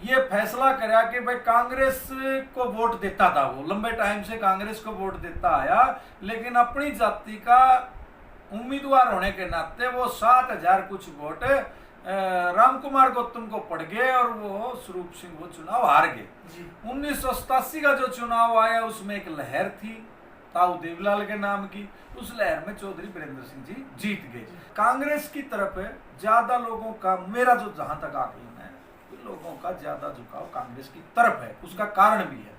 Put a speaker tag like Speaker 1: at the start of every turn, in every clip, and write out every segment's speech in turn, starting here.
Speaker 1: ये फैसला करा कि भाई कांग्रेस को वोट देता था, वो लंबे टाइम से कांग्रेस को वोट देता आया, लेकिन अपनी जाति का उम्मीदवार होने के नाते वो 7,000 कुछ वोट रामकुमार गौतम को पड़ गए और वो स्वरूप सिंह वो चुनाव हार गए। 1987 का जो चुनाव आया उसमें एक लहर थी ताऊ देवीलाल के नाम की, उस लहर में चौधरी वीरेंद्र सिंह जी जीत गए। कांग्रेस की तरफ ज्यादा लोगों का, मेरा जो जहां तक आकलन है, लोगों का ज्यादा झुकाव कांग्रेस की तरफ है। उसका कारण भी है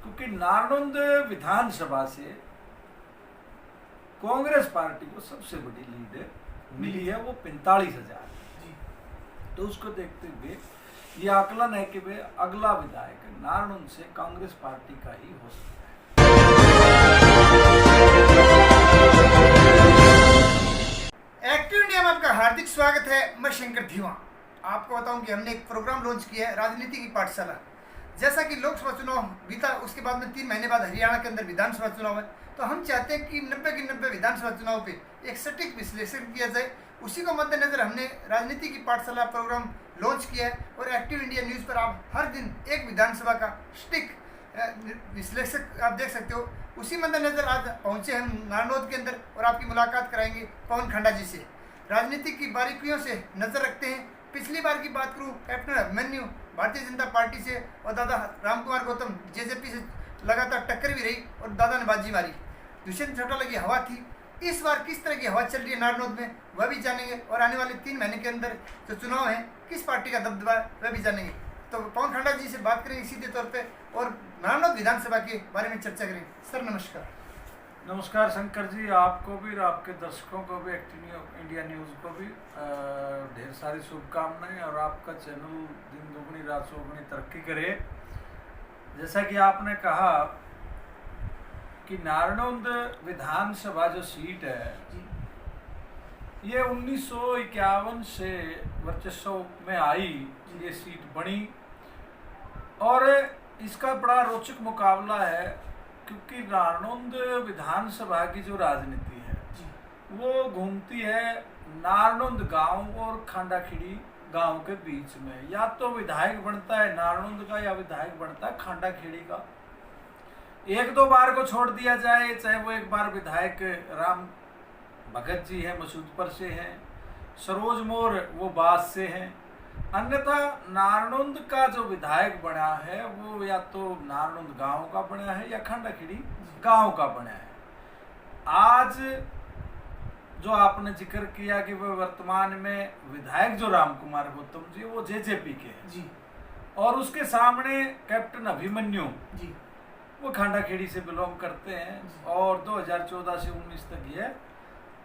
Speaker 1: क्योंकि नारनौंद विधानसभा से कांग्रेस पार्टी को सबसे बड़ी लीड मिली है, वो 45,000। तो उसको देखते हुए ये आकलन है कि वे अगला विधायक नारनौंद से कांग्रेस पार्टी का ही हो सकता है।
Speaker 2: एक्टिव इंडिया में आपका हार्दिक स्वागत है। मैं शंकर धीवा। आपको बताऊं कि हमने एक प्रोग्राम लॉन्च किया है, राजनीति की पाठशाला। जैसा कि लोकसभा चुनाव बीता, उसके बाद में 3 महीने बाद हरियाणा के अंदर विधानसभा चुनाव है, तो हम चाहते हैं कि 90 की 90 विधानसभा चुनाव पे एक सटीक विश्लेषण किया जाए। उसी को मद्देनजर हमने राजनीति की पाठशाला प्रोग्राम लॉन्च किया है और एक्टिव इंडिया न्यूज़ पर आप हर दिन एक विधानसभा का सटीक विश्लेषक आप देख सकते हो। उसी मद्देनजर आज पहुंचे हम नारनौंद के अंदर और आपकी मुलाकात कराएंगे पवन खंडा जी से। राजनीति की बारीकियों से नजर रखते हैं। पिछली बार की बात करूं, कैप्टन अभिमन्यु भारतीय जनता पार्टी से और दादा रामकुमार गौतम जेजेपी से लगातार टक्कर भी रही और दादा ने बाजी मारी। दुष्यंत चौटाला की हवा थी। इस बार किस तरह की हवा चल रही है नारनौंद में, वह भी जानेंगे और आने वाले 3 महीने के अंदर जो चुनाव है किस पार्टी का दबदबा है वह भी जानेंगे। तो पवन खंडा जी से बात करेंगे सीधे तौर पे और नारनौंद विधानसभा के बारे में चर्चा करेंगे। सर नमस्कार।
Speaker 1: नमस्कार शंकर जी, आपको भी और आपके दर्शकों को भी, एक्टिव इंडिया न्यूज़ को भी ढेर सारी शुभकामनाएं और आपका चैनल दिन दुगनी रात चौगुनी तरक्की करे। जैसा कि आपने कहा कि नारनौंद विधानसभा जो सीट है ये 1951 से वर्चस्व में आई, ये सीट बनी और इसका बड़ा रोचक मुकाबला है क्योंकि नारनौंद विधानसभा की जो राजनीति है वो घूमती है नारनौंद गांव और खांडाखेड़ी गांव के बीच में। या तो विधायक बनता है नारनौंद का या विधायक बनता है खांडाखेड़ी का। 1-2 बार को छोड़ दिया जाए, चाहे वो एक बार विधायक राम भगत जी हैं मसूदपुर से हैं, सरोज मोर वो बास से हैं, अन्यथा नारनौंद का जो विधायक बना है वो या तो नारनौंद गांव का बना है या खांडाखेड़ी गांव का बना है। आज जो आपने जिक्र किया कि वो वर्तमान में विधायक जो रामकुमार गौतम जी वो जेजेपी के हैं
Speaker 2: जी,
Speaker 1: और उसके सामने कैप्टन अभिमन्यु
Speaker 2: जी,
Speaker 1: वो खांडाखेड़ी से बिलोंग करते हैं और 2014 से 19 तक ये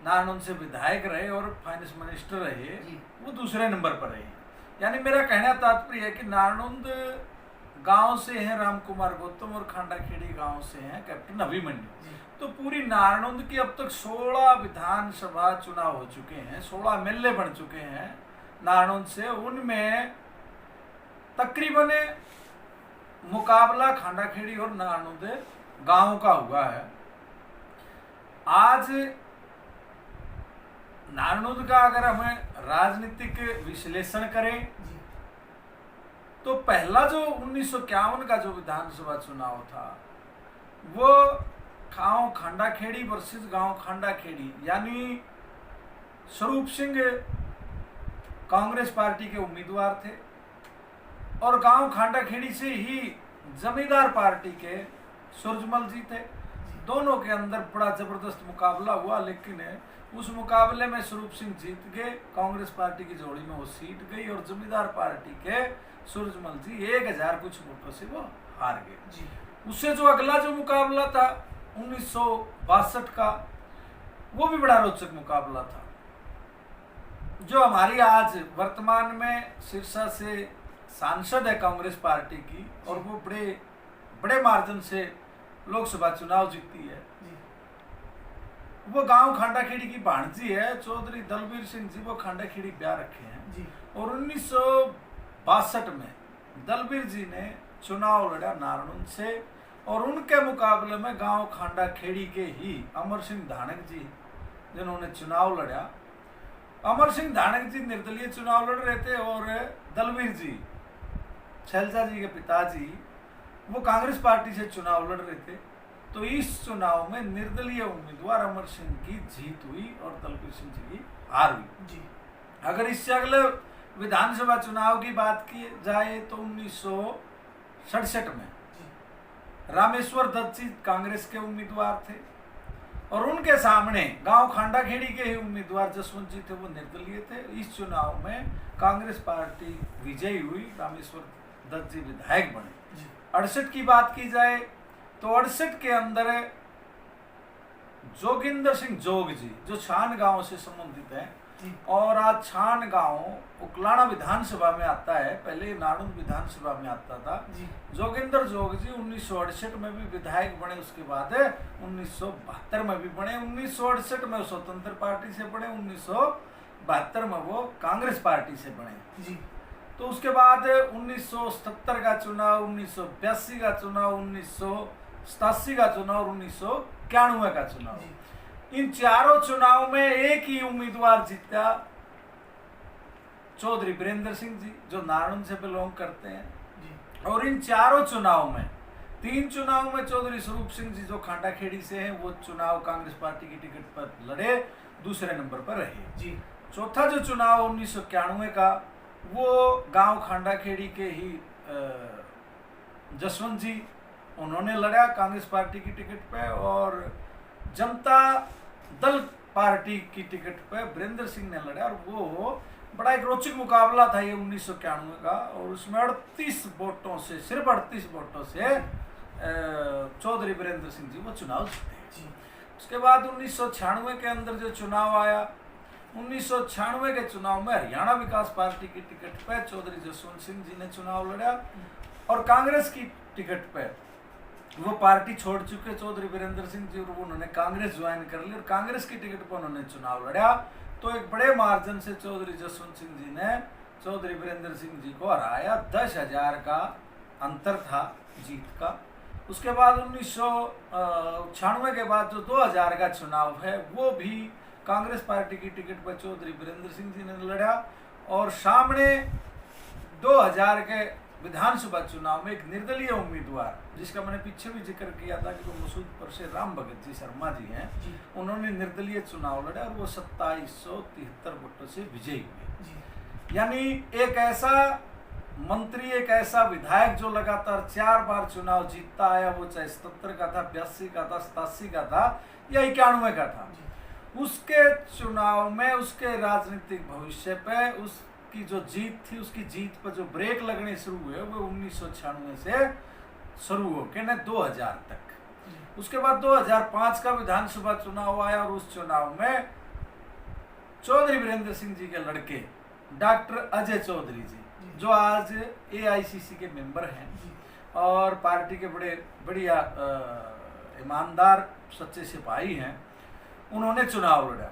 Speaker 1: नारनौंद से विधायक रहे और फाइनेंस मिनिस्टर रहे, वो दूसरे नंबर पर रहे। यानी मेरा कहना तात्पर्य है कि नारनौंद गांव से हैं रामकुमार गौतम और खांडाखेड़ी गांव से हैं कैप्टन अभिमन्यु। तो पूरी नारनौंद की अब तक 16 विधानसभा चुनाव हो चुके हैं, 16 एमएलए बन चुके हैं नारनौंद से। उनमें तकरीबन मुकाबला खांडाखेड़ी और नारनौंद गांव का हुआ है। आज नारनौंद का अगर हमें राजनीतिक विश्लेषण करें तो पहला जो 1951 का जो विधानसभा चुनाव था वो गांव खांडाखेड़ी वर्सेस गांव खांडाखेड़ी, यानी स्वरूप सिंह कांग्रेस पार्टी के उम्मीदवार थे और गांव खांडाखेड़ी से ही जमींदार पार्टी के सूरजमल जी थे। दोनों के अंदर बड़ा जबरदस्त मुकाबला हुआ, लेकिन उस मुकाबले में स्वरूप सिंह जीत गए, कांग्रेस पार्टी की जोड़ी में वो सीट गई और जमींदार पार्टी के सूरजमल जी 1,000 कुछ वोटों से वो हार गए। उससे जो अगला जो मुकाबला था 1962 का, वो भी बड़ा रोचक मुकाबला था। जो हमारी आज वर्तमान में सिरसा से सांसद है कांग्रेस पार्टी की और वो बड़े मार्जिन से लोकसभा चुनाव जीतती है, वो गांव खांडाखेड़ी की भांजी है। चौधरी दलबीर सिंह जी वो खांडाखेड़ी ब्याह रखे हैं और 1962 में दलबीर जी ने चुनाव लड़ा नारनौंद से और उनके मुकाबले में गांव खांडाखेड़ी के ही अमर सिंह धानक जी जिन्होंने चुनाव लड़ा। अमर सिंह धानक जी निर्दलीय चुनाव लड़ रहे थे और दलबीर जी शैलजा जी के पिताजी वो कांग्रेस पार्टी से चुनाव लड़ रहे थे। तो इस चुनाव में निर्दलीय उम्मीदवार अमर सिंह की जीत हुई और दलबीर सिंह जी की हार हुई
Speaker 2: जी।
Speaker 1: अगर इससे अगले विधानसभा चुनाव की बात की जाए तो 1967 में रामेश्वर दत्त जी कांग्रेस के उम्मीदवार थे और उनके सामने गांव खांडाखेड़ी के ही उम्मीदवार जसवंत जी थे, वो निर्दलीय थे। इस चुनाव में कांग्रेस पार्टी विजयी हुई, रामेश्वर दत्त जी विधायक बने। 68 की बात की जाए तो 68 के अंदर जोगिंदर सिंह जोग जी जो छान गांव से संबंधित है और आज छान गांव उकलाना विधानसभा में आता है, पहले नाड़ुन विधानसभा में आता था। जोगिंदर जोग जी 1968 में भी विधायक बने, उसके बाद 1972 में भी बने। 1968 में स्वतंत्र पार्टी से बने, 1972 में वो कांग्रेस पार्टी से बने
Speaker 2: जी।
Speaker 1: तो उसके बाद 1977 का चुनाव, 1982 का चुनाव, 1987 का चुनाव और 1991 का चुनाव, इन चारों चुनाव में एक ही उम्मीदवार जीता, चौधरी वीरेंद्र सिंह जी जो नारायण से बिलोंग करते हैं। और इन चारों चुनाव में 3 चुनाव में चौधरी स्वरूप सिंह जी जो खांडाखेड़ी से हैं वो चुनाव कांग्रेस पार्टी की टिकट पर लड़े, दूसरे नंबर पर रहे जी। चौथा जो चुनाव 1991 का वो गांव खांडाखेड़ी के ही जसवंत जी उन्होंने लड़ा कांग्रेस पार्टी की टिकट पे और जनता दल पार्टी की टिकट पे वीरेंद्र सिंह ने लड़ा और वो बड़ा एक रोचक मुकाबला था ये 1991 का और उसमें 38 वोटों से, सिर्फ 38 वोटों से चौधरी वीरेंद्र सिंह जी वो चुनाव जीते। उसके बाद 1996 के अंदर जो चुनाव आया, 1996 के चुनाव में हरियाणा विकास पार्टी की टिकट पे चौधरी जसवंत सिंह जी ने चुनाव लड़ा और कांग्रेस की टिकट पे वो पार्टी छोड़ चुके चौधरी वीरेंद्र सिंह जी और उन्होंने कांग्रेस ज्वाइन कर ली और कांग्रेस की टिकट पर उन्होंने चुनाव लड़ा। तो एक बड़े मार्जिन से चौधरी जसवंत सिंह जी ने चौधरी वीरेंद्र सिंह जी को हराया, 10,000 का अंतर था जीत का। उसके बाद 1996 के बाद जो 2000 का चुनाव है वो भी कांग्रेस पार्टी की टिकट पर चौधरी वीरेंद्र सिंह जी ने लड़ा और सामने 2000 के विधानसभा चुनाव में एक निर्दलीय उम्मीदवार जिसका मैंने पीछे भी जिक्र किया था कि वो मसूदपुर से राम भगत जी शर्मा जी हैं, उन्होंने निर्दलीय चुनाव लड़ा और वो 2773 वोटों से विजयी हुए। यानी एक ऐसा मंत्री, एक ऐसा विधायक जो लगातार 4 बार चुनाव जीतता आया, वो चाहे 77 का था, 82 का था, 87 का था या 91 का था, उसके चुनाव में उसके राजनीतिक भविष्य पे उसकी जो जीत थी, उसकी जीत पर जो ब्रेक लगने शुरू हुए वो 1996 से शुरू होकर न 2000 तक। उसके बाद 2005 का विधानसभा चुनाव आया और उस चुनाव में चौधरी वीरेंद्र सिंह जी के लड़के डॉक्टर अजय चौधरी जी जो आज AICC के मेंबर हैं और पार्टी के बड़े बढ़िया ईमानदार सच्चे सिपाही हैं, उन्होंने चुनाव लड़ा।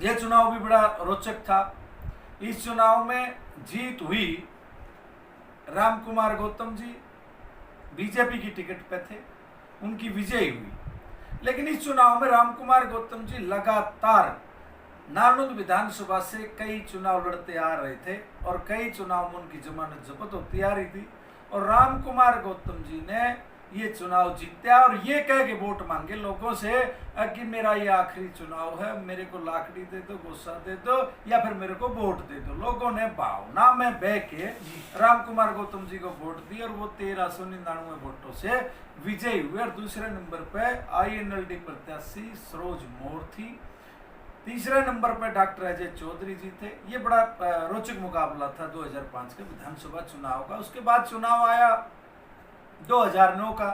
Speaker 1: यह चुनाव भी बड़ा रोचक था। इस चुनाव में जीत हुई, राम कुमार गौतम जी बीजेपी की टिकट पे थे, उनकी विजय हुई। लेकिन इस चुनाव में राम कुमार गौतम जी लगातार नारनौंद विधानसभा से कई चुनाव लड़ते आ रहे थे और कई चुनाव में उनकी जमानत जब्त होती आ रही थी और राम कुमार गौतम जी ने ये चुनाव जीता और ये कह के वोट मांगे लोगों से कि मेरा ये आखिरी चुनाव है, मेरे को लाकड़ी दे दो, गुस्सा दे दो या फिर मेरे को वोट दे दो। लोगों ने भावना में बह के राम कुमार गौतम जी को वोट दी और वो 1399 वोटों से विजयी हुए और दूसरे नंबर पे INLD प्रत्याशी सरोज मोर थी, तीसरे नंबर पर डॉक्टर अजय चौधरी जी थे। ये बड़ा रोचक मुकाबला था 2005 के विधानसभा चुनाव का। उसके बाद चुनाव आया 2009 का।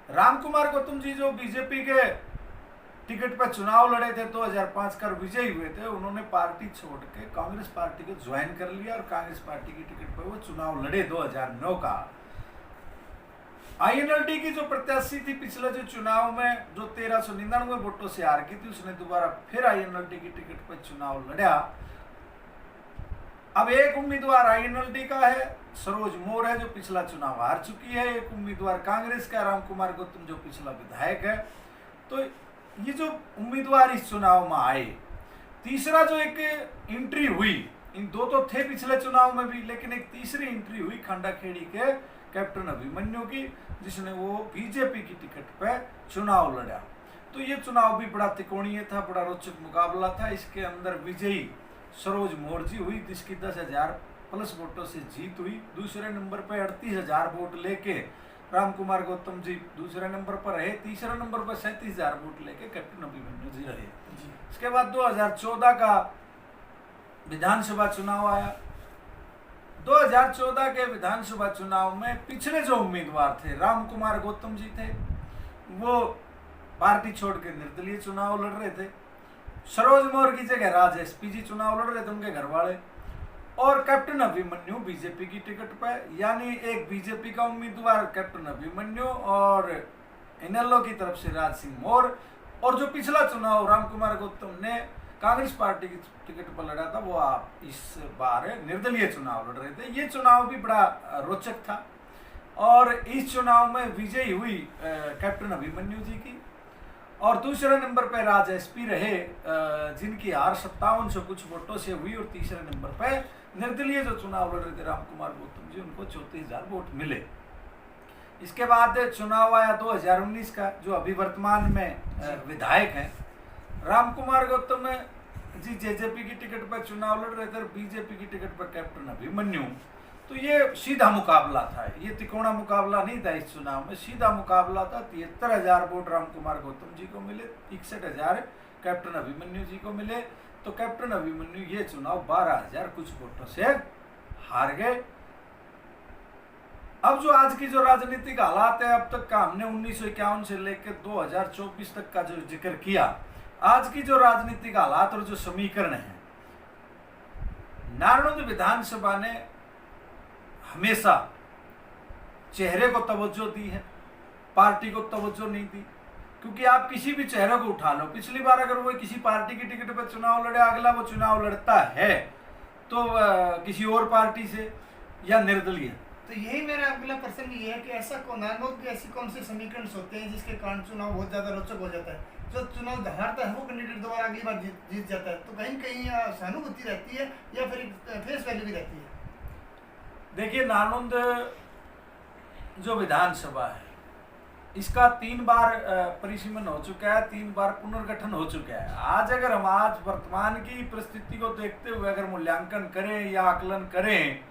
Speaker 1: राम कुमार गौतम जी जो बीजेपी के टिकट पर चुनाव लड़े थे 2005 का विजयी हुए थे, उन्होंने पार्टी छोड़ के कांग्रेस पार्टी को ज्वाइन कर लिया और कांग्रेस पार्टी की टिकट पर वो चुनाव लड़े 2009 का। INLD की जो प्रत्याशी थी पिछले जो चुनाव में जो 1399 वोटों से हार गई थी, उसने दोबारा फिर INLD की टिकट पर चुनाव लड़ा। अब एक उम्मीदवार INLD का है, सरोज मोर है जो पिछला चुनाव हार चुकी है, एक उम्मीदवार कांग्रेस का राम कुमार गौतम जो पिछला विधायक है। तो ये जो उम्मीदवार इस चुनाव में आए, तीसरा जो एक एंट्री हुई इन दो तो थे पिछले चुनाव में भी, लेकिन एक तीसरी एंट्री हुई खंडाखेड़ी के कैप्टन अभिमन्यु की, जिसने वो बीजेपी की टिकट पे चुनाव लड़ा। तो ये चुनाव भी बड़ा त्रिकोणीय था, बड़ा रोचक मुकाबला था। इसके अंदर विजयी सरोज मोर्जी हुई, जिसकी 10,000 प्लस वोटों से जीत हुई। दूसरे नंबर पर 38,000 वोट लेके राम कुमार गौतम जी दूसरे नंबर पर रहे। तीसरे नंबर पर 37,000 वोट लेके कैप्टन अभिमन्यु जी रहे। इसके बाद 2014 का विधानसभा चुनाव आया। 2014 के विधानसभा चुनाव में पिछले जो उम्मीदवार थे, राम कुमार गौतम जी थे, वो पार्टी छोड़ के निर्दलीय चुनाव लड़ रहे थे। सरोज मोर की जगह राज एसपी जी चुनाव लड़ रहे थे, उनके घर वाले। और कैप्टन अभिमन्यु बीजेपी की टिकट पर, यानी एक बीजेपी का उम्मीदवार कैप्टन अभिमन्यु और इनेलो की तरफ से राज सिंह मोर। और जो पिछला चुनाव राम कुमार गौतम ने कांग्रेस पार्टी की टिकट पर लड़ा था, वो आप इस बार निर्दलीय चुनाव लड़ रहे थे। ये चुनाव भी बड़ा रोचक था और इस चुनाव में विजयी हुई कैप्टन अभिमन्यु जी की। और दूसरे नंबर पर राज एसपी रहे, जिनकी हार 5700 कुछ वोटों से हुई। और तीसरे नंबर पर निर्दलीय जो चुनाव लड़ रहे थे राम कुमार गौतम जी, उनको 34,000 वोट मिले। इसके बाद चुनाव आया 2019 का, जो अभी वर्तमान में विधायक हैं। राम कुमार गौतम जी जेजेपी की टिकट पर चुनाव लड़ रहे थे, बीजेपी की टिकट पर कैप्टन अभिमन्यु। तो ये सीधा मुकाबला था, ये तिकोना मुकाबला नहीं था। इस चुनाव में सीधा मुकाबला था। 73,000 वोट राम कुमार गौतम जी को मिले, 61,000 कैप्टन अभिमन्यु जी को मिले। तो कैप्टन अभिमन्यु ये चुनाव 12,000 कुछ वोटों से हार गए। अब जो आज की जो राजनीतिक हालात है, अब तक का हमने 1951 से लेकर 2024 तक का जो जिक्र किया, आज की जो राजनीतिक हालात और जो समीकरण है, नारनौंद विधानसभा ने हमेशा चेहरे को तवज्जो दी है, पार्टी को तवज्जो नहीं दी। क्योंकि आप किसी भी चेहरे को उठा लो, पिछली बार अगर वो किसी पार्टी की टिकट पर चुनाव लड़े, अगला वो चुनाव लड़ता है तो किसी और पार्टी से या निर्दलीय।
Speaker 2: तो यही मेरा अगला प्रश्न ये है कि ऐसा नारनौंद के ऐसी कौन से समीकरण होते हैं जिसके कारण चुनाव बहुत ज्यादा रोचक हो जाता है? जो चुनाव हारता है वो कैंडिडेट दोबारा अगली बार जीत जाता है। तो कहीं कहीं सहानुभूति रहती है या फिर फेस वैल्यू भी रहती है?
Speaker 1: देखिए, नारनौंद जो विधानसभा है, इसका 3 बार परिसीमन हो चुका है, 3 बार पुनर्गठन हो चुका है। आज अगर हम आज वर्तमान की परिस्थिति को देखते हुए अगर मूल्यांकन करें या आकलन करें,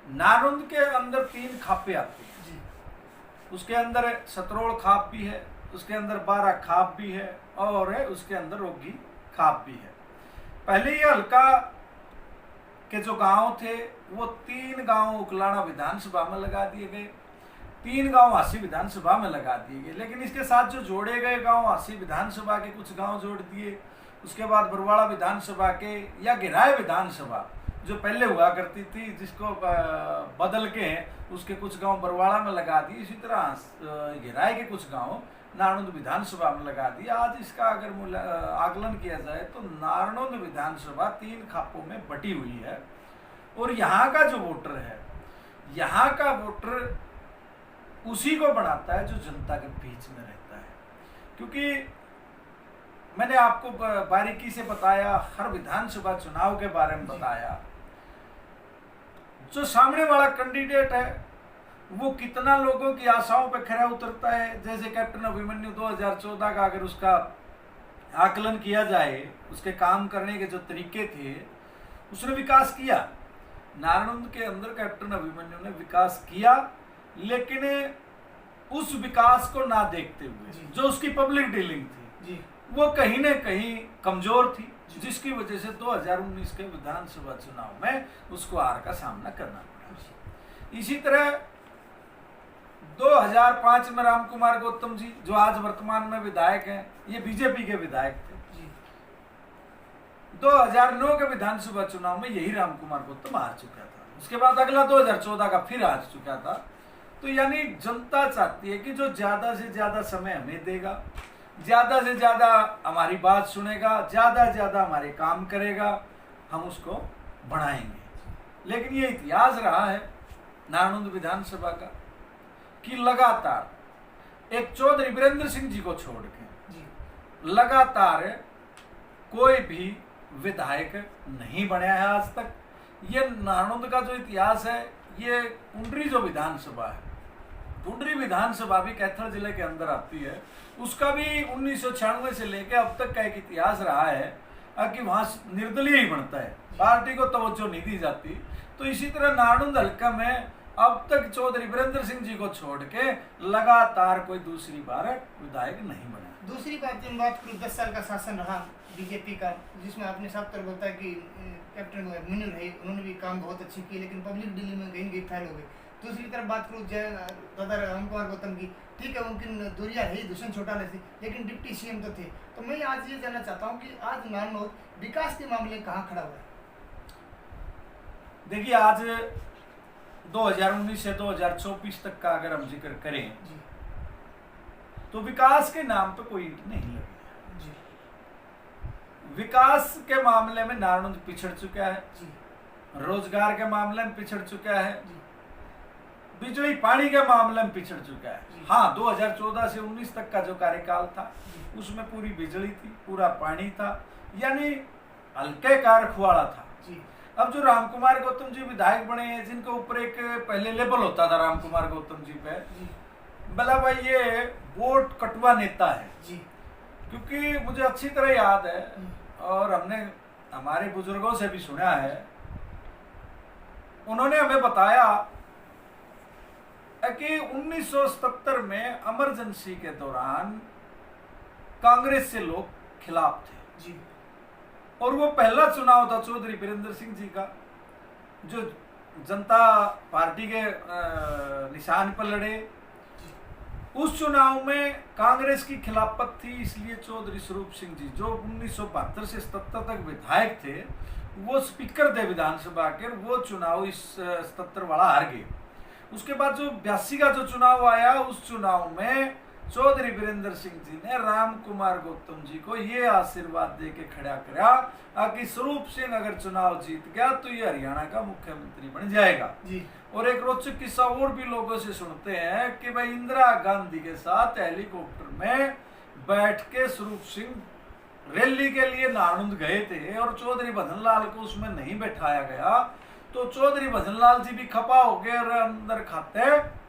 Speaker 1: नारनौंद के अंदर 3 खापे आती हैं जी। उसके अंदर सतरोड़ खाप भी है, उसके अंदर 12 खाप भी है और उसके अंदर ओगी खाप भी है। पहले ये हल्का के जो गांव थे, वो 3 गांव उकलाना विधानसभा में लगा दिए गए, 3 गांव हांसी विधानसभा में लगा दिए गए। लेकिन इसके साथ जो जोड़े गए गांव, हांसी विधानसभा के कुछ गांव जोड़ दिए। उसके बाद बरवाड़ा विधानसभा के या गिराय विधानसभा जो पहले हुआ करती थी, जिसको बदल के उसके कुछ गांव बरवाड़ा में लगा दिए। इसी तरह गिराय के कुछ गांव नारनौंद विधानसभा में लगा दिए। आज इसका अगर आकलन किया जाए तो नारनौंद विधानसभा 3 खापों में बटी हुई है। और यहाँ का जो वोटर है, यहाँ का वोटर उसी को बनाता है जो जनता के बीच में रहता है। क्योंकि मैंने आपको बारीकी से बताया, हर विधानसभा चुनाव के बारे में बताया। जो सामने वाला कैंडिडेट है वो कितना लोगों की आशाओं पर खरा उतरता है। जैसे कैप्टन अभिमन्यु 2014 का अगर उसका आकलन किया जाए, उसके काम करने के जो तरीके थे, उसने विकास किया। नारनौंद के अंदर कैप्टन अभिमन्यु ने विकास किया, लेकिन उस विकास को ना देखते हुए जो उसकी पब्लिक डीलिंग थी वो कहीं ना कहीं कमजोर थी, जिसकी वजह से 2019 के विधानसभा चुनाव में उसको हार का सामना करना पड़ा। इसी तरह 2005 में राम कुमार गौतम जी, जो आज वर्तमान में विधायक हैं, ये बीजेपी के विधायक थे। 2009 के विधानसभा चुनाव में यही राम कुमार गौतम हार चुका था। उसके बाद अगला 2014 का फिर हार चुका था। तो यानी जनता चाहती है कि जो ज्यादा से ज्यादा समय हमें देगा, ज्यादा से ज्यादा हमारी बात सुनेगा, ज्यादा से ज्यादा हमारे काम करेगा, हम उसको बढ़ाएंगे। लेकिन ये इतिहास रहा है नारनौंद विधानसभा का कि लगातार एक चौधरी वीरेंद्र सिंह जी को छोड़ के लगातार कोई भी विधायक नहीं बनया है आज तक। ये नारनौंद का जो इतिहास है, ये कुंडरी जो विधानसभा है, कुंडरी विधानसभा भी कैथल जिले के अंदर आती है, उसका भी 1996 से लेकर अब तक का एक इतिहास रहा है कि वहाँ निर्दलीय ही बनता है, पार्टी को तवज्जो नहीं दी जाती। तो इसी तरह नारनौंद हल्का में अब तक चौधरी वीरेंद्र सिंह जी को छोड़ के लगातार कोई दूसरी बार विधायक नहीं बना।
Speaker 2: दूसरी बात करूँ, 10 साल का शासन रहा बीजेपी का, जिसमें आपने साफ तौर बताया कि कैप्टन मुनीर रहे, उन्होंने भी काम बहुत अच्छे किए, लेकिन पब्लिक दिल्ली में कहीं फैल हो गए। दूसरी तरफ बात करूँ दादा राम कुमार गौतम की, ठीक है उनकी दूरियां रही दुष्यंत चौटाला से, लेकिन डिप्टी सीएम तो थे। तो मैं आज ये जानना चाहता हूँ कि आज नारनौंद विकास के मामले में कहाँ खड़ा हुआ है?
Speaker 1: देखिए, आज 2019 से 2024 तक का अगर हम जिक्र करें
Speaker 2: जी,
Speaker 1: तो विकास के नाम पे कोई ईंट नहीं लगी
Speaker 2: जी,
Speaker 1: विकास के मामले में नारनौंद पिछड़ चुका है,
Speaker 2: जी,
Speaker 1: रोजगार के मामले में पिछड़ चुका है,
Speaker 2: जी,
Speaker 1: बिजली पानी के मामले में पिछड़ चुका है।
Speaker 2: जी।
Speaker 1: हाँ, 2014 से 19 तक का जो कार्यकाल था,
Speaker 2: जी।
Speaker 1: उसमें पूरी बिजली थी, पूरा पानी था, यानी हल्के का रखवाड़ा था।
Speaker 2: जी,
Speaker 1: अब जो रामकुमार गौतम जी विधायक बने हैं, जिनके ऊपर एक पहले लेबल होता था रामकुमार गौतम जी पे,
Speaker 2: जी,
Speaker 1: बोला भाई ये वोट कटवा नेता है,
Speaker 2: जी,
Speaker 1: क्योंकि मुझे अच्छी तरह याद है और हमने हमारे बुजुर्गों से भी सुना है, उन्होंने हमें बताया कि 1977 में इमरजेंसी के दौरान कांग्रेस से लोग खिलाफ थे,
Speaker 2: जी,
Speaker 1: और वो पहला चुनाव था चौधरी वीरेंद्र सिंह जी का, जो जनता पार्टी के निशान पर लड़े। उस चुनाव में कांग्रेस की खिलाफत थी, इसलिए चौधरी स्वरूप सिंह जी जो 1972 से 77 तक विधायक थे, वो स्पीकर थे विधानसभा के, वो चुनाव इस 77 वाला हार गए। उसके बाद जो 82 का जो चुनाव आया, उस चुनाव में चौधरी वीरेंद्र सिंह जी ने राम कुमार गौतम जी को ये आशीर्वाद दे के खड़ा करा कि स्वरूप सिंह अगर चुनाव जीत गया तो ये हरियाणा का मुख्यमंत्री बन जाएगा।
Speaker 2: जी।
Speaker 1: और एक रोचक किस्सा और भी लोगों से सुनते हैं कि भाई इंदिरा गांधी के साथ हेलीकॉप्टर में बैठ के स्वरूप सिंह रैली के लिए नारनौंद गए थे और चौधरी भजनलाल को उसमें नहीं बैठाया गया, तो चौधरी भजनलाल जी भी खपा हो गए और अंदर खाते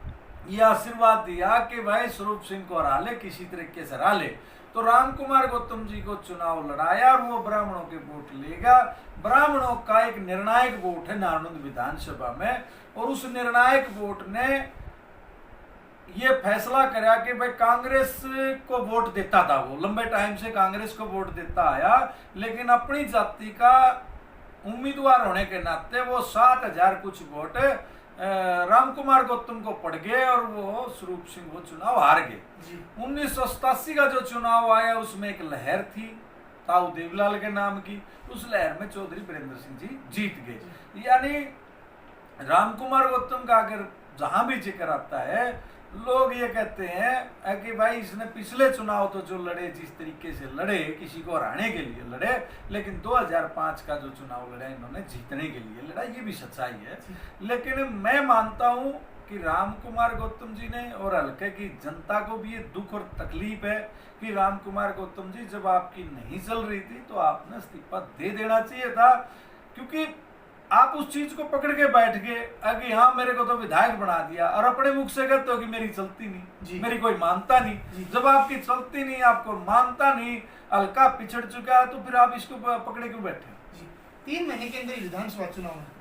Speaker 1: ये आशीर्वाद दिया कि भाई स्वरूप सिंह को हरा ले, किसी तरीके से हरा ले। तो राम कुमार गौतम जी को चुनाव लड़ाया और वो ब्राह्मणों के वोट लेगा। ब्राह्मणों का एक निर्णायक वोट है नारनौंद विधानसभा में, और उस निर्णायक वोट ने ये फैसला करा कि भाई कांग्रेस को वोट देता था, वो लंबे टाइम से कांग्रेस को वोट देता आया, लेकिन अपनी जाति का उम्मीदवार होने के नाते वो 7000 कुछ वोट राम कुमार गौतम को पड़ गए और वो स्वरूप सिंह वो चुनाव हार गए। 1987 का जो चुनाव आया उसमें एक लहर थी ताऊ देवीलाल के नाम की, उस लहर में चौधरी वीरेंद्र सिंह जी जीत गए। यानी राम कुमार गौतम का अगर जहां भी जिक्र आता है, लोग ये कहते हैं कि भाई इसने पिछले चुनाव तो जो लड़े जिस तरीके से लड़े, किसी को हराने के लिए लड़े, लेकिन 2005 का जो चुनाव लड़ा इन्होंने जीतने के लिए लड़ा, ये भी सच्चाई है। लेकिन मैं मानता हूं कि राम कुमार गौतम जी ने और हल्के की जनता को भी ये दुख और तकलीफ है कि राम कुमार गौतम जी जब आपकी नहीं चल रही थी तो आपने इस्तीफा दे देना चाहिए था, क्योंकि आप उस चीज को पकड़ के बैठ गए कि हाँ मेरे को तो विधायक बना दिया, और अपने मुख से कहते हो कि मेरी चलती नहीं, मेरी कोई मानता नहीं। जब आपकी चलती नहीं, आपको मानता नहीं, हल्का पिछड़ चुका है, तो फिर आप इसको पकड़े क्यों बैठे?
Speaker 2: 3 महीने के अंदर विधानसभा चुनाव है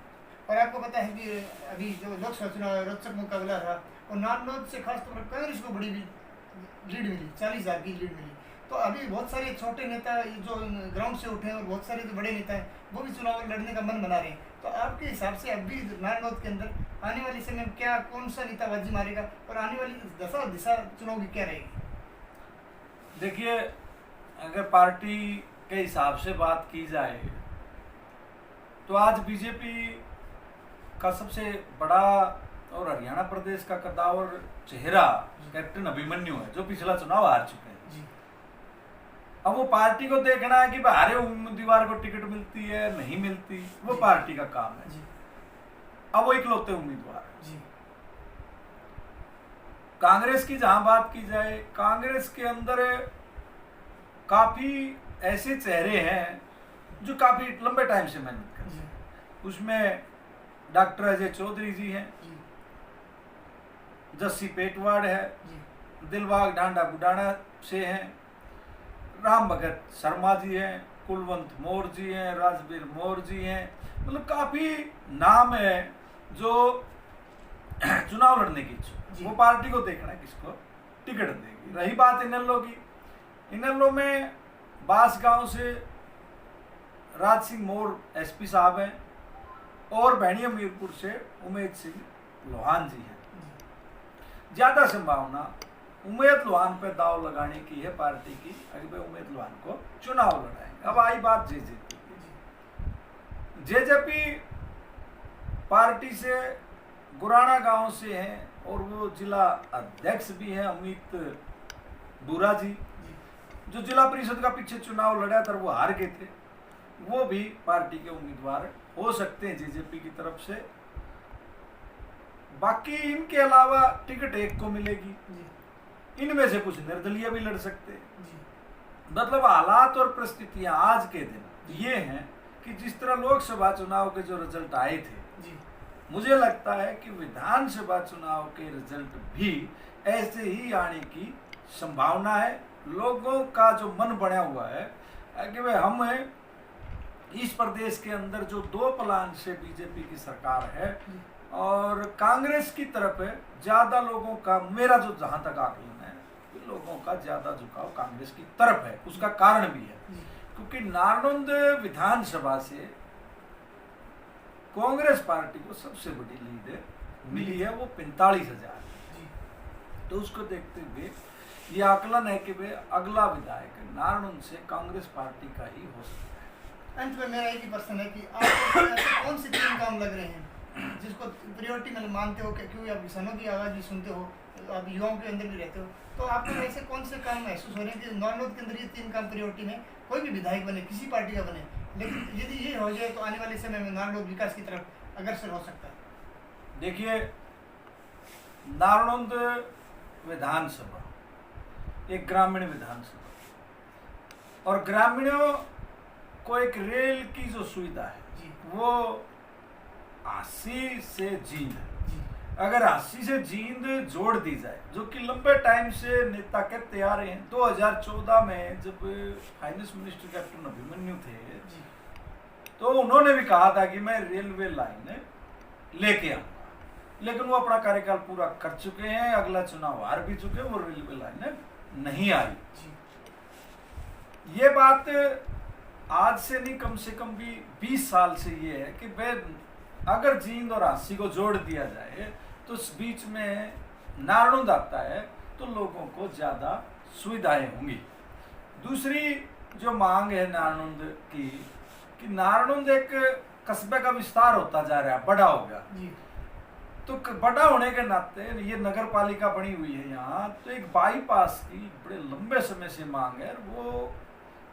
Speaker 2: और आपको पता है कि अभी जो लोकसभा चुनाव रोचक मुकाबला रहा और नारनौंद से खासतौर पर कांग्रेस को बड़ी लीड मिली, 40,000 की लीड मिली। तो अभी बहुत सारे छोटे नेता जो ग्राउंड से उठे हैं और बहुत सारे जो बड़े नेता हैं वो भी चुनाव लड़ने का मन बना रहे हैं। तो आपके हिसाब से अभी नारनौंद के अंदर आने वाले समय में क्या कौन सा नेता बाजी मारेगा और आने वाली दशा दिशा चुनाव की क्या रहेगी?
Speaker 1: देखिए, अगर पार्टी के हिसाब से बात की जाए तो आज बीजेपी का सबसे बड़ा और हरियाणा प्रदेश का कद्दावर चेहरा कैप्टन अभिमन्यु है, जो पिछला चुनाव हार चुके हैं। अब वो पार्टी को देखना है कि हारे उम्मीदवार को टिकट मिलती है नहीं मिलती, वो पार्टी का काम है। अब वो इकलौते उम्मीदवार है। कांग्रेस की जहां बात की जाए, कांग्रेस के अंदर काफी ऐसे चेहरे हैं जो काफी लंबे टाइम से मेहनत करते हैं। उसमें डॉक्टर अजय चौधरी जी हैं, जस्सी पेटवाड़ है, दिलबाग ढांडा बुडाना से हैं, राम भगत शर्मा जी हैं, कुलवंत मौर्य जी हैं, राजवीर मौर्य जी हैं। मतलब काफी नाम है जो चुनाव लड़ने की इच्छुक। वो पार्टी को देखना है किसको टिकट देगी। रही बात इनेलो की, इनेलो में बांसगांव से राज सिंह मोर एसपी साहब हैं और भैणिया मीरपुर से उमेद सिंह लोहान जी हैं। ज्यादा संभावना उमेद लोहान पे दाव लगाने की है पार्टी की, अगर भाई उमेद लोहान को चुनाव लड़ाएंगे। अब आई बात जेजेपी की। जेजेपी पार्टी से गुराना गांव से हैं और वो जिला अध्यक्ष भी हैं अमित बुरा जी, जो जिला परिषद का पीछे चुनाव लड़ा था वो हार गए थे। वो भी पार्टी के उम्मीदवार हो सकते हैं जेजेपी की तरफ से। बाकी इनके अलावा टिकट एक को मिलेगी, इनमें से कुछ निर्दलीय भी लड़ सकते हैं। मतलब हालात और परिस्थितियां आज के दिन ये हैं कि जिस तरह लोकसभा चुनाव के जो रिजल्ट आए थे, मुझे लगता है कि विधानसभा चुनाव के रिजल्ट भी ऐसे ही आने की संभावना है। लोगों का जो मन बना हुआ है कि भाई हम इस प्रदेश के अंदर जो 2 प्लान से बीजेपी की सरकार है और कांग्रेस की तरफ है, ज्यादा लोगों का, मेरा जो जहां तक आकलन है, लोगों का ज्यादा झुकाव कांग्रेस की तरफ है। उसका कारण भी है क्योंकि नारनौंद विधानसभा से कांग्रेस पार्टी को सबसे बड़ी लीड मिली है, वो 45,000। तो उसको देखते हुए ये आकलन है कि भाई अगला विधायक नारनौंद से कांग्रेस पार्टी का ही हो सकता है।
Speaker 2: अंत में मेरा एक ही प्रश्न है कि आपको ऐसे कौन से 3 काम लग रहे हैं जिसको प्रायोरिटी में मानते हो, क्योंकि आप किसानों की आवाज़ भी सुनते हो, आप युवाओं के अंदर भी रहते हो, तो आपको ऐसे कौन से काम महसूस हो रहे हैं कि नारनौंद के अंदर ये 3 काम प्रायोरिटी में कोई भी विधायक बने, किसी पार्टी का बने, लेकिन यदि ये हो जाए तो आने वाले समय में नारनौंद विकास की तरफ अग्रसर हो सकता है?
Speaker 1: देखिए, नारनौंद विधानसभा एक ग्रामीण विधानसभा और ग्रामीणों को एक रेल की जो सुविधा है वो 80 से जींद है। अगर 80 से जींद जोड़ दी जाए, जो कि लंबे टाइम से नेता कहते आ रहे हैं। 2014 में जब फाइनेंस मिनिस्टर कैप्टन अभिमन्यु थे तो उन्होंने भी कहा था कि मैं रेलवे लाइन लेके आऊंगा, लेकिन वो अपना कार्यकाल पूरा कर चुके हैं, अगला चुनाव हार भी चुके हैं, वो रेलवे लाइन नहीं आई। ये बात आज से नहीं, कम से कम भी 20 साल से ये है कि अगर जींद और 80 को जोड़ दिया जाए तो इस बीच में नारनौंद आता है तो लोगों को ज़्यादा सुविधाएं होंगी। दूसरी जो मांग है नारनौंद की कि नारनौंद एक कस्बे का विस्तार होता जा रहा है, बड़ा होगा, तो बड़ा होने के नाते ये नगर पालिका बनी हुई है यहाँ, तो एक बाईपास की बड़े लंबे समय से मांग है। वो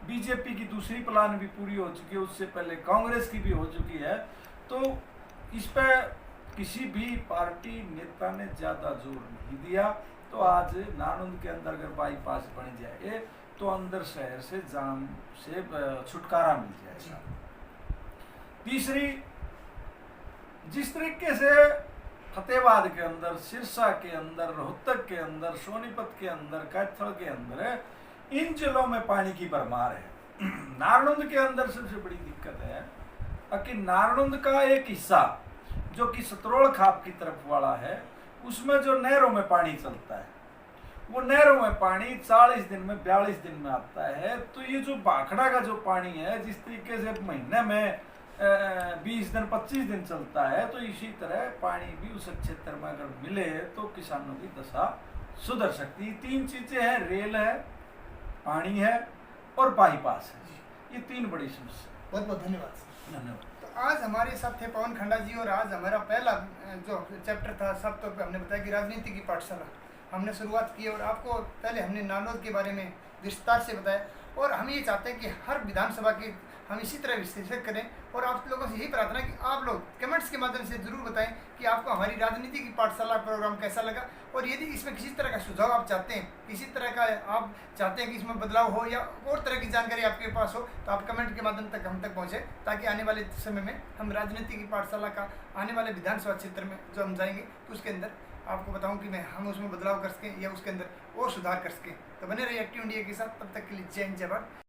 Speaker 1: बीजेपी की दूसरी प्लान भी पूरी हो चुकी है, उससे पहले कांग्रेस की भी हो चुकी है। तो इस पर किसी भी पार्टी नेता ने ज़्यादा जोर नहीं दिया। तो आज नारनौंद के अंदर अगर बाईपास बन जाए तो अंदर शहर से जाम से छुटकारा मिल जाएगा। तीसरी, जिस तरीके से फतेहाबाद के अंदर, सिरसा के अंदर, रोहतक के अंदर, सोनीपत के अंदर, कैथल के अंदर इन जिलों में पानी की भरमार है, नारनौंद के अंदर सबसे बड़ी दिक्कत है कि नारनौंद का एक हिस्सा जो कि सतरोल खाप की तरफ वाला है, उसमें जो नहरों में पानी चलता है, वो नहरों में पानी 40 दिन में 42 दिन में आता है। तो ये जो भाखड़ा का जो पानी है, जिस तरीके से महीने में 20 दिन 25 दिन चलता है, तो इसी तरह पानी भी उस क्षेत्र में अगर मिले तो किसानों की दशा सुधर सकती है। 3 चीजें हैं, रेल है, पानी है और बाईपास है, ये 3 बड़ी समस्या।
Speaker 2: बहुत बहुत धन्यवाद।
Speaker 1: धन्यवाद।
Speaker 2: तो आज हमारे साथ थे पवन खंडा जी, और आज हमारा पहला जो चैप्टर था, सब तो हमने बताया कि राजनीति की पाठशाला हमने शुरुआत की, और आपको पहले हमने नारनौंद के बारे में विस्तार से बताया। और हम ये चाहते हैं कि हर विधानसभा की हम इसी तरह विश्लेषण करें। और आप लोगों से यही प्रार्थना कि आप लोग कमेंट्स के माध्यम से जरूर बताएं कि आपको हमारी राजनीति की पाठशाला प्रोग्राम कैसा लगा, और यदि इसमें किसी तरह का सुझाव आप चाहते हैं, किसी तरह का आप चाहते हैं कि इसमें बदलाव हो या और तरह की जानकारी आपके पास हो, तो आप कमेंट के माध्यम तक हम तक पहुँचे, ताकि आने वाले समय में हम राजनीति की पाठशाला का आने वाले विधानसभा क्षेत्र में जो हम जाएंगे तो उसके अंदर आपको बताऊं कि हम उसमें बदलाव कर सकें या उसके अंदर और सुधार कर सकें। तो बने रहिए एक्टिव इंडिया के साथ, तब तक के लिए जय हिंद जय भारत।